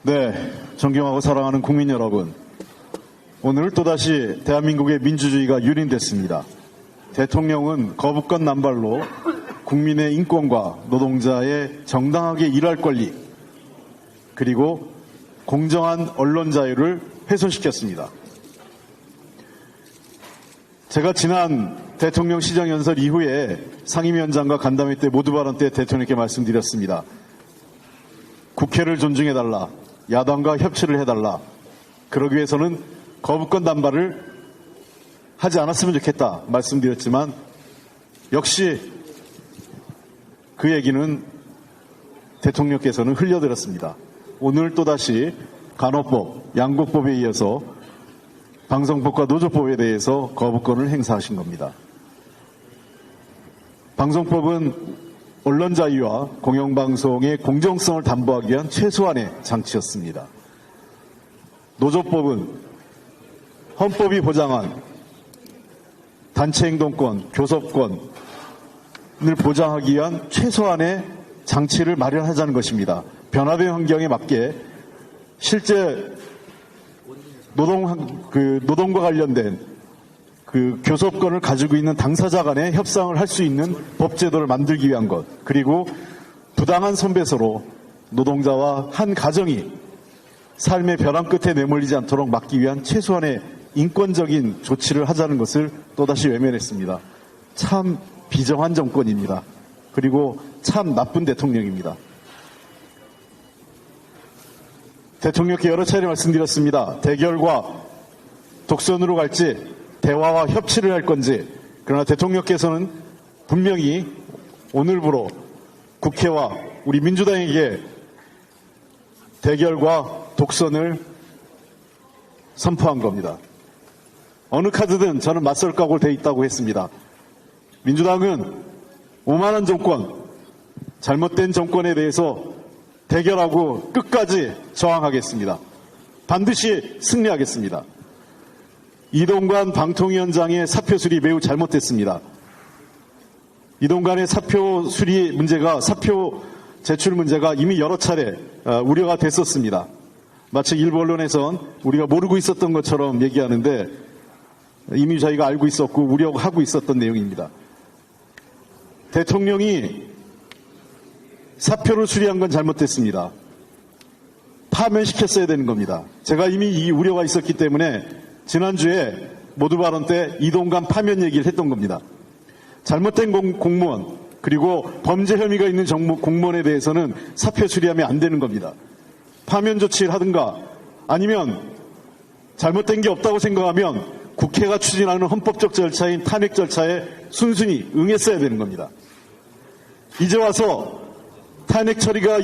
네, 존경하고 사랑하는 국민 여러분, 오늘 또다시 대한민국의 민주주의가 유린됐습니다. 대통령은 거부권 남발로 국민의 인권과 노동자의 정당하게 일할 권리, 그리고 공정한 언론 자유를 훼손시켰습니다. 제가 지난 대통령 시정연설 이후에 상임위원장과 간담회 때 모두 발언 때 대통령께 말씀드렸습니다. 국회를 존중해달라, 야당과 협치를 해달라, 그러기 위해서는 거부권 남발을 하지 않았으면 좋겠다 말씀드렸지만 역시 그 얘기는 대통령께서는 흘려들었습니다. 오늘 또다시 간호법, 양곡법에 이어서 방송법과 노조법에 대해서 거부권을 행사하신 겁니다. 방송법은 언론 자유와 공영방송의 공정성을 담보하기 위한 최소한의 장치였습니다. 노조법은 헌법이 보장한 단체행동권, 교섭권을 보장하기 위한 최소한의 장치를 마련하자는 것입니다. 변화된 환경에 맞게 실제 노동과 관련된 그 교섭권을 가지고 있는 당사자 간의 협상을 할 수 있는 법제도를 만들기 위한 것, 그리고 부당한 손배소로 노동자와 한 가정이 삶의 벼랑 끝에 내몰리지 않도록 막기 위한 최소한의 인권적인 조치를 하자는 것을 또다시 외면했습니다. 참 비정한 정권입니다. 그리고 참 나쁜 대통령입니다. 대통령께 여러 차례 말씀드렸습니다. 대결과 독선으로 갈지 대화와 협치를 할 건지, 그러나 대통령께서는 분명히 오늘부로 국회와 우리 민주당에게 대결과 독선을 선포한 겁니다. 어느 카드든 저는 맞설 각오로 돼 있다고 했습니다. 민주당은 오만한 정권, 잘못된 정권에 대해서 대결하고 끝까지 저항하겠습니다. 반드시 승리하겠습니다. 이동관 방통위원장의 사표 수리 매우 잘못됐습니다. 이동관의 사표 수리 문제가, 사표 제출 문제가 이미 여러 차례 우려가 됐었습니다. 마치 일부 언론에선 우리가 모르고 있었던 것처럼 얘기하는데 이미 저희가 알고 있었고 우려하고 있었던 내용입니다. 대통령이 사표를 수리한 건 잘못됐습니다. 파면시켰어야 되는 겁니다. 제가 이미 이 우려가 있었기 때문에 지난주에 모두 발언 때 이동관 파면 얘기를 했던 겁니다. 잘못된 공무원, 그리고 범죄 혐의가 있는 공무원에 대해서는 사표 수리하면 안 되는 겁니다. 파면 조치를 하든가 아니면 잘못된 게 없다고 생각하면 국회가 추진하는 헌법적 절차인 탄핵 절차에 순순히 응했어야 되는 겁니다. 이제 와서 탄핵 처리가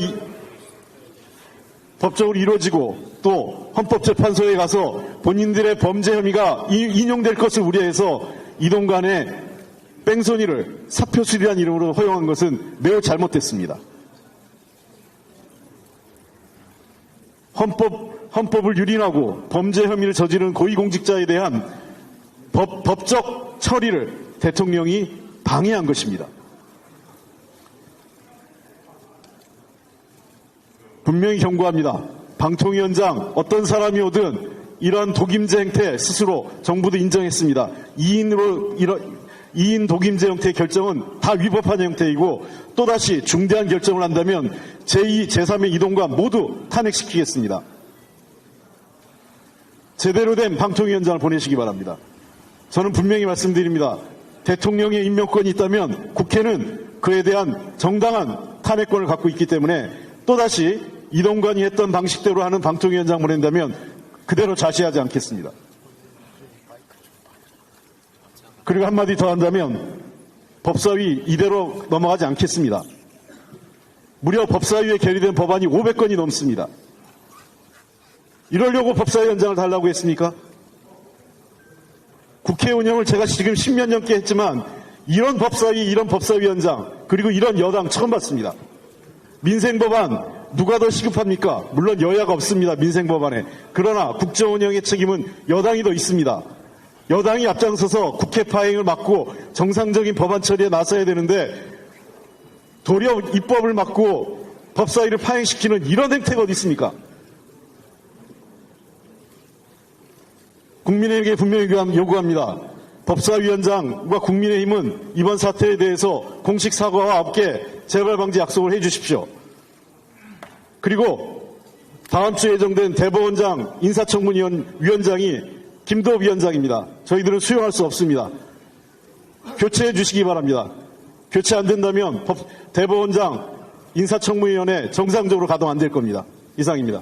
법적으로 이루어지고 또 헌법재판소에 가서 본인들의 범죄 혐의가 인용될 것을 우려해서 이동관의 뺑소니를 사표 수리란 이름으로 허용한 것은 매우 잘못됐습니다. 헌법을 유린하고 범죄 혐의를 저지른 고위공직자에 대한 법적 처리를 대통령이 방해한 것입니다. 분명히 경고합니다. 방통위원장 어떤 사람이 오든 이런 독임제 행태 스스로 정부도 인정했습니다. 2인 독임제 형태의 결정은 다 위법한 형태이고 또다시 중대한 결정을 한다면 제2, 제3의 이동관 모두 탄핵시키겠습니다. 제대로 된 방통위원장을 보내시기 바랍니다. 저는 분명히 말씀드립니다. 대통령의 임명권이 있다면 국회는 그에 대한 정당한 탄핵권을 갖고 있기 때문에 또다시 이동관이 했던 방식대로 하는 방통위원장 보낸다면 그대로 자시하지 않겠습니다. 그리고 한마디 더 한다면 법사위 이대로 넘어가지 않겠습니다. 무려 법사위에 결의된 법안이 500건이 넘습니다. 이러려고 법사위원장을 달라고 했습니까? 국회 운영을 제가 지금 10몇 년께 했지만 이런 법사위, 이런 법사위원장, 그리고 이런 여당 처음 봤습니다. 민생법안 누가 더 시급합니까? 물론 여야가 없습니다. 민생법안에. 그러나 국정운영의 책임은 여당이 더 있습니다. 여당이 앞장서서 국회 파행을 막고 정상적인 법안 처리에 나서야 되는데 도리어 입법을 막고 법사위를 파행시키는 이런 행태가 어디 있습니까? 국민에게 분명히 요구합니다. 법사위원장과 국민의힘은 이번 사태에 대해서 공식 사과와 함께 재발 방지 약속을 해 주십시오. 그리고 다음 주에 예정된 대법원장 인사청문위원장이 김도읍 위원장입니다. 저희들은 수용할 수 없습니다. 교체해 주시기 바랍니다. 교체 안 된다면 대법원장 인사청문위원회 정상적으로 가동 안 될 겁니다. 이상입니다.